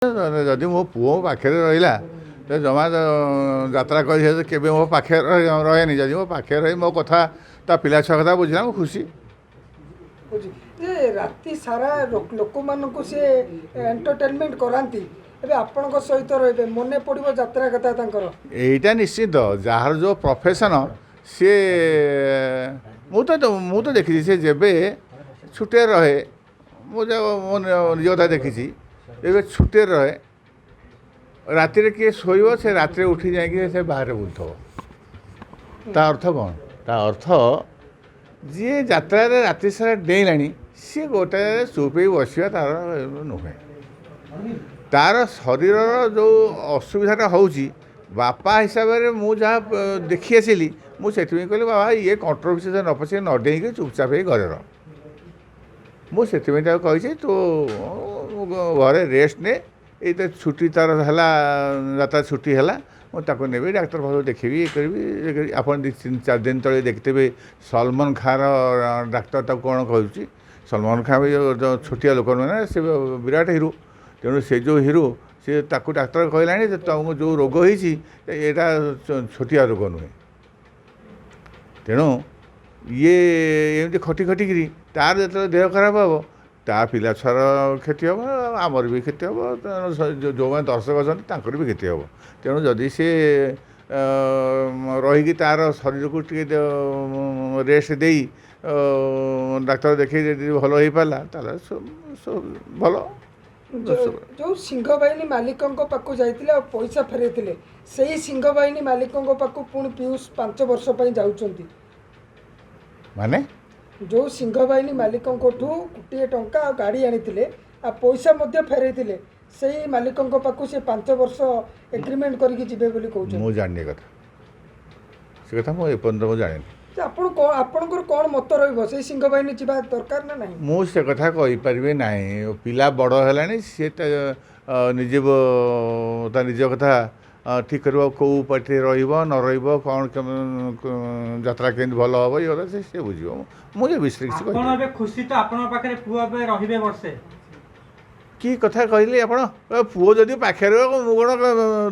ଯଦି ମୋ ପୁଅ ମୋ ପାଖରେ ରହିଲା ତ ଜମା ଯାତ୍ରା କରି କେବେ ମୋ ପାଖରେ ରହେନି। ଯଦି ମୋ ପାଖରେ ରହି ମୋ କଥା ତା ପିଲା ଛୁଆ କଥା ବୁଝିଲା ମୁଁ ଖୁସି। ଯେ ରାତି ସାରା ଲୋକମାନଙ୍କୁ ସେ ଏଣ୍ଟରଟେନମେଣ୍ଟ କରାନ୍ତି, ଏବେ ଆପଣଙ୍କ ସହିତ ରହିବେ, ମନେ ପଡ଼ିବ ଯାତ୍ରା କଥା ତାଙ୍କର। ଏଇଟା ନିଶ୍ଚିତ, ଯାହାର ଯେଉଁ ପ୍ରଫେସନ୍ ସିଏ ମୁଁ ତ ଦେଖିଛି ସେ ଯେବେ ଛୁଟିରେ ରହେ, ମୁଁ ମୋ ନିଜ କଥା ଦେଖିଛି, ଏବେ ଛୁଟିରେ ରହେ ରାତିରେ କିଏ ଶୋଇବ ସେ ରାତିରେ ଉଠି ଯାଇକି ସେ ବାହାରେ ବୁଲୁଥିବ। ତା ଅର୍ଥ କ'ଣ? ତା ଅର୍ଥ ଯିଏ ଯାତ୍ରାରେ ରାତି ସାରା ଡେଇଁଲାଣି ସିଏ ଗୋଟାଏ ଚୁପ୍ ହେଇ ବସିବା ତା'ର ନୁହେଁ। ତା'ର ଶରୀରର ଯେଉଁ ଅସୁବିଧାଟା ହେଉଛି ବାପା ହିସାବରେ ମୁଁ ଯାହା ଦେଖି ଆସିଲି, ମୁଁ ସେଥିପାଇଁ କହିଲି ବାବା ଇଏ କଣ୍ଟ୍ରୋଭର୍ସିରେ ନ ପଶି ନ ଡେଇଁକି ଚୁପଚାପ ହେଇ ଘରେ ରହ। ମୁଁ ସେଥିପାଇଁ ତାକୁ କହିଛି ତୁ ଘରେ ରେଷ୍ଟ ନେ, ଏଇ ତ ଛୁଟି ତା'ର ହେଲା, ଯାତ୍ରା ଛୁଟି ହେଲା, ମୁଁ ତାକୁ ନେବି ଡାକ୍ତର ପାଖକୁ ଦେଖିବି, ଇଏ କରିବି। ଆପଣ 2-4 ଦିନ ତଳେ ଦେଖିଥିବେ ସଲମାନ ଖାଁର ଡାକ୍ତର ତାକୁ କ'ଣ କହୁଛି। ସଲମାନ ଖାଁ ବି ଯେଉଁ ଛୋଟିଆ ଲୋକ ନୁହେଁ ନା, ସେ ବିରାଟ ହିରୋ। ତେଣୁ ସେ ଯେଉଁ ହିରୋ ସେ ତାକୁ ଡାକ୍ତର କହିଲାଣି ଯେ ତୁମକୁ ଯେଉଁ ରୋଗ ହେଇଛି ଏଇଟା ଛୋଟିଆ ରୋଗ ନୁହେଁ। ତେଣୁ ଇଏ ଏମିତି ଖଟିକିରି ତା'ର ଯେତେବେଳେ ଦେହ ଖରାପ ହେବ ତା ପିଲା ଛୁଆର କ୍ଷତି ହେବ, ଆମର ବି କ୍ଷତି ହେବ, ଯେଉଁମାନେ ଦର୍ଶକ ଅଛନ୍ତି ତାଙ୍କର ବି କ୍ଷତି ହେବ। ତେଣୁ ଯଦି ସେ ରହିକି ତା'ର ଶରୀରକୁ ଟିକେ ରେଷ୍ଟ ଦେଇ ଡାକ୍ତର ଦେଖେଇ ଯଦି ଭଲ ହେଇପାରିଲା ତାହେଲେ ଭଲ। ଯେଉଁ ସିଂହ ବାହିନୀ ମାଲିକଙ୍କ ପାଖକୁ ଯାଇଥିଲେ ଆଉ ପଇସା ଫେରାଇଥିଲେ, ସେଇ ସିଂହ ବାହିନୀ ମାଲିକଙ୍କ ପାଖକୁ ପୁଣି ପିୟୁଷ 5 ବର୍ଷ ପାଇଁ ଯାଉଛନ୍ତି। ମାନେ ଯେଉଁ ସିଂହ ବାହିନୀ ମାଲିକଙ୍କଠୁ କୋଟିଏ ଟଙ୍କା ଆଉ ଗାଡ଼ି ଆଣିଥିଲେ ଆଉ ପଇସା ମଧ୍ୟ ଫେରାଇଥିଲେ, ସେଇ ମାଲିକଙ୍କ ପାଖକୁ ସେ 5 ବର୍ଷ ଏଗ୍ରିମେଣ୍ଟ କରିକି ଯିବେ ବୋଲି କହୁଛନ୍ତି। ମୁଁ ଜାଣିନି କଥା, ସେ କଥା ମୁଁ ଏପର୍ଯ୍ୟନ୍ତ ମୁଁ ଜାଣିନି। ଆପଣଙ୍କର କ'ଣ ମତ ରହିବ, ସେଇ ସିଂହ ବାହିନୀ ଯିବା ଦରକାର ନା ନାହିଁ? ମୁଁ ସେ କଥା କହିପାରିବି ନାହିଁ। ପିଲା ବଡ଼ ହେଲାଣି, ସିଏ ନିଜେ ତା ନିଜ କଥା ଠିକ୍ କରିବ, କେଉଁ ପାର୍ଟିରେ ରହିବ ନ ରହିବ, କ'ଣ ଯାତ୍ରା କେମିତି ଭଲ ହେବ, ଇଏ କଥା ସେ ବୁଝିବ। ମୁଁ ଏ ବିଷୟରେ କିଛି କହିବି। ଖୁସି ତ ଆପଣଙ୍କ ପାଖରେ ପୁଅ ଏବେ ରହିବେ ବର୍ଷେ। କି କଥା କହିଲେ ଆପଣ? ପୁଅ ଯଦି ପାଖରେ ରହିବ ମୁଁ କ'ଣ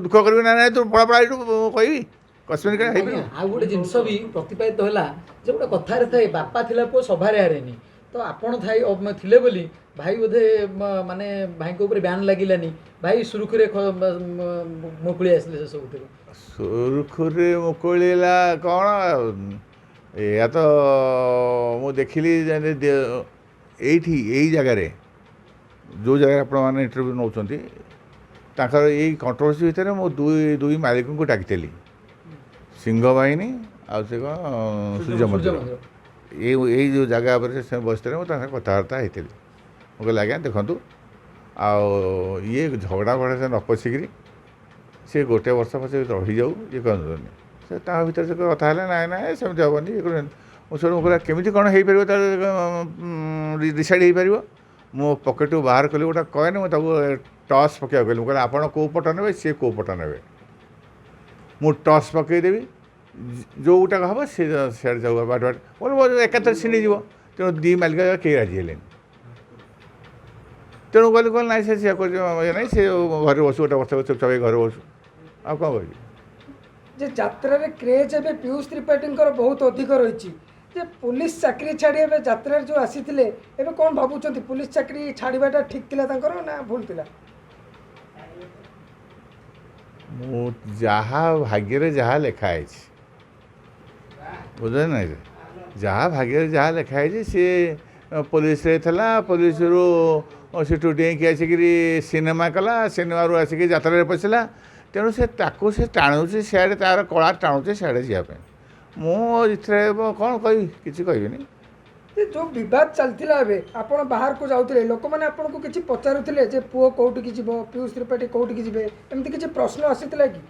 ଦୁଃଖ କରିବି ନା ନାହିଁ ତୁ ପଳାପଳା ଏଇଠୁ କହିବି? ଆଉ ଗୋଟେ ଜିନିଷ ବି ପ୍ରତିପାଦିତ ହେଲା ଯେ ଗୋଟେ କଥାରେ ଥାଏ ବାପା ଥିଲା ପୁଅ ସଭାରେ ହାରେନି। ତ ଆପଣ ଥିଲେ ବୋଲି ଭାଇ ବୋଧେ ମାନେ ଭାଇଙ୍କ ଉପରେ ବ୍ୟାନ୍ ଲାଗିଲାନି, ଭାଇ ସୁରୁଖୁରୁରେ ମୁକୁଳି ଆସିଲେ ସେ ସବୁଥିରୁ। ସୁରୁଖୁରୁରେ ମୁକୁଳିଲା କ'ଣ? ଏଇଆ ତ ମୁଁ ଦେଖିଲି ଏଇଠି ଏଇ ଜାଗାରେ ଯେଉଁ ଜାଗାରେ ଆପଣମାନେ ଇଣ୍ଟରଭ୍ୟୁ ନେଉଛନ୍ତି ତାଙ୍କର ଏଇ କଣ୍ଟ୍ରୋଭର୍ସି ଭିତରେ ମୁଁ ଦୁଇ ମାଲିକଙ୍କୁ ଡାକିଥିଲି, ସିଂହ ବାହିନୀ ଆଉ ସେ କ'ଣ ସୂର୍ଯ୍ୟ ମନ୍ଦିର। ଏଇ ଯେଉଁ ଜାଗା ଉପରେ ସେ ବସିଥିଲେ ମୁଁ ତାଙ୍କ କଥାବାର୍ତ୍ତା ହେଇଥିଲି। ମୁଁ କହିଲି ଆଜ୍ଞା ଦେଖନ୍ତୁ, ଆଉ ଇଏ ଝଗଡ଼ା ସେ ନ ପଶିକିରି ସେ ଗୋଟେ ବର୍ଷ ପଛେ ରହିଯାଉ, ଇଏ କରନ୍ତୁନି। ସେ ତାଙ୍କ ଭିତରେ ସେ କଥା ହେଲେ ନାଇଁ ସେମିତି ହେବନି, ଇଏ କରନ୍ତି। ମୁଁ କହିଲି କେମିତି କ'ଣ ହେଇପାରିବ, ତାର ଡିସାଇଡ଼୍ ହେଇପାରିବ। ମୋ ପକେଟରୁ ବାହାର କଲି ଗୋଟେ କଏନ୍, ମୁଁ ତାକୁ ଟସ୍ ପକାଇବାକୁ କହିଲି। ମୁଁ କହିଲି ଆପଣ କେଉଁ ପଟ ନେବେ, ସିଏ କେଉଁ ପଟ ନେବେ, ମୁଁ ଟସ୍ ପକାଇଦେବି, ଯେଉଁଟାକ ହେବ ସେ ସିଆଡ଼େ ଯାଉ ବାଟ ଏକାଥରେ ଛିଣ୍ଡିଯିବ। ତେଣୁ ଦୁଇ ମାଲିକ କେହି ରାଜି ହେଲେନି। ତେଣୁ କହିଲି ନାଇଁ ସେ କରୁଛି ଇଏ ନାହିଁ, ସେ ଘରେ ବସୁ, ଗୋଟେ ବର୍ଷ ଚୁପଚାପ ଘରେ ବସୁ, ଆଉ କ'ଣ କହିବି। ଯେ ଯାତ୍ରାରେ କ୍ରେଜ୍ ଏବେ ପିୟୁଷ ତ୍ରିପାଠୀଙ୍କର ବହୁତ ଅଧିକ ରହିଛି। ଯେ ପୁଲିସ ଚାକିରି ଛାଡ଼ି ଏବେ ଯାତ୍ରାରେ ଯେଉଁ ଆସିଥିଲେ, ଏବେ କ'ଣ ଭାବୁଛନ୍ତି? ପୁଲିସ ଚାକିରି ଛାଡ଼ିବାଟା ଠିକ୍ ଥିଲା ତାଙ୍କର ନା ଭୁଲ ଥିଲା? ମୁଁ ଯାହା ଭାଗ୍ୟରେ ଯାହା ଲେଖା ହେଇଛି, ବୁଝିଲେ ନାହିଁ, ଯାହା ଭାଗ୍ୟରେ ଯାହା ଲେଖା ହେଇଛି ସିଏ ପୋଲିସରେ ଥିଲା, ପୋଲିସରୁ ସେଠୁ ଡେଇଁକି ଆସିକିରି ସିନେମା କଲା, ସିନେମାରୁ ଆସିକି ଯାତ୍ରାରେ ପଶିଲା। ତେଣୁ ତାକୁ ସେ ଟାଣୁଛି ସିଆଡ଼େ, ତା'ର କଳା ଟାଣୁଛି ସିଆଡ଼େ ଯିବା ପାଇଁ। ମୁଁ ଏଥିରେ କ'ଣ କହିବି, କିଛି କହିବିନି। ଯେଉଁ ବିବାଦ ଚାଲିଥିଲା ଏବେ, ଆପଣ ବାହାରକୁ ଯାଉଥିଲେ, ଲୋକମାନେ ଆପଣଙ୍କୁ କିଛି ପଚାରୁଥିଲେ ଯେ ପୁଅ କେଉଁଠିକି ଯିବ, ପିୟୁଷ ତ୍ରିପାଠୀ କେଉଁଠିକି ଯିବେ, ଏମିତି କିଛି ପ୍ରଶ୍ନ ଆସିଥିଲା କି?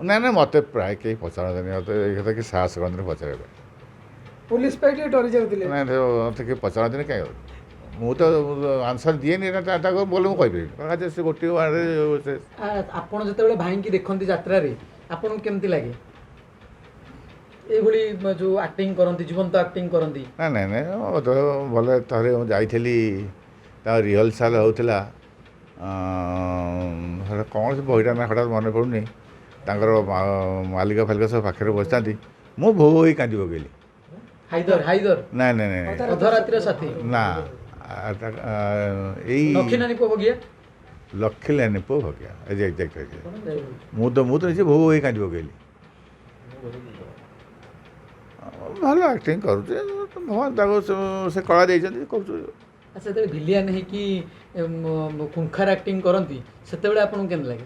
ନା ମୋତେ ପ୍ରାୟ କେହି ପଚାରନ୍ତିନି, ମୋତେ ଏ କଥା କି ସାହସ କରନ୍ତିନି ପଚାରିବା ପାଇଁ। ପୁଲିସ ପାଇଁ ଟିକେ ଡରି ଯାଉଥିଲେ? ନାଇଁ ମୋତେ କେହି ପଚାରନ୍ତିନି, କାହିଁ ମୁଁ ତ ଆନ୍ସର୍ ଦିଏନି, ତାକୁ ବୋଲେ ମୁଁ କହିପାରିବି ସେ ଗୋଟିଏ ୱାର୍ଡ଼ରେ। ଆପଣ ଯେତେବେଳେ ଭାଇଙ୍କି ଦେଖନ୍ତି ଯାତ୍ରାରେ ଆପଣଙ୍କୁ କେମିତି ଲାଗେ? এইভাবে যে আক্টিং করতে জীবন্ত আক্টিং করতে না না না ଭଲ ଥରେ ମୁଁ ଯାଇଥିଲି ତା ରିହର୍ସାଲ୍ ହେଉଥିଲା ସେଟା କ'ଣ ସେ ବହିଟା ନା ହଠାତ୍ ମନେ ପଡ଼ୁନି ତାଙ୍କର ମାଲିକ ଫାଲିକ ସବୁ ପାଖରେ ବସିଥାନ୍ତି ମୁଁ ଭୋ ହୋଇ କାନ୍ଦି ପକେଇଲି ହାଇଦର ହାଇଦର ନାଇଁ ନାଇଁ ନାଇଁ ଅଧରାତ୍ରିର ସାଥୀ ନା ଏଇ ନଖିନାନୀ ପୁଅ ଭଗିଆ ଲଖିଲାନି ପୁଅ ଭଗିଆ ଏକ୍ଜାକ୍ଟ ମୁଁ ତ ନିଜେ ଭୋ ହୋଇ କାନ୍ଦି ପକେଇଲି ଭଲ ଆକ୍ଟିଂ କରୁଛି ଭଗବାନ ତାକୁ ସେ କଳା ଦେଇଛନ୍ତି କରୁଛୁ। ଆଚ୍ଛା ଯେତେବେଳେ ଭିଲିଆନ ହେଇକି ଖୁଙ୍ଖାର ଆକ୍ଟିଂ କରନ୍ତି ସେତେବେଳେ ଆପଣଙ୍କୁ କେମିତି ଲାଗେ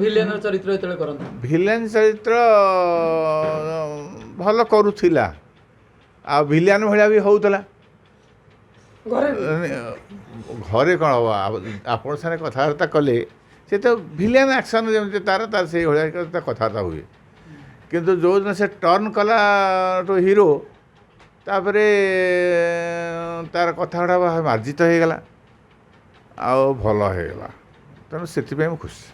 ଭିଲିଆନର ଚରିତ୍ର ଯେତେବେଳେ କରନ୍ତି? ଭିଲିଆନ ଚରିତ୍ର ଭଲ କରୁଥିଲା ଆଉ ଭିଲିଆନ ଭଳିଆ ବି ହେଉଥିଲା। ଘରେ ଘରେ କ'ଣ ହେବ ଆପଣ ସାଙ୍ଗରେ କଥାବାର୍ତ୍ତା କଲେ ସେ ତ ଭିଲିଆନ ଆକ୍ସନ୍ ଯେମିତି ତାର ସେଇଭଳିଆ ତା କଥାବାର୍ତ୍ତା ହୁଏ କିନ୍ତୁ ଯେଉଁଦିନ ସେ ଟର୍ନ କଲାଠୁ ହିରୋ ତାପରେ ତାର କଥାଗୁଡ଼ା ମାର୍ଜିତ ହେଇଗଲା ଆଉ ଭଲ ହେଇଗଲା ତେଣୁ ସେଥିପାଇଁ ମୁଁ ଖୁସି।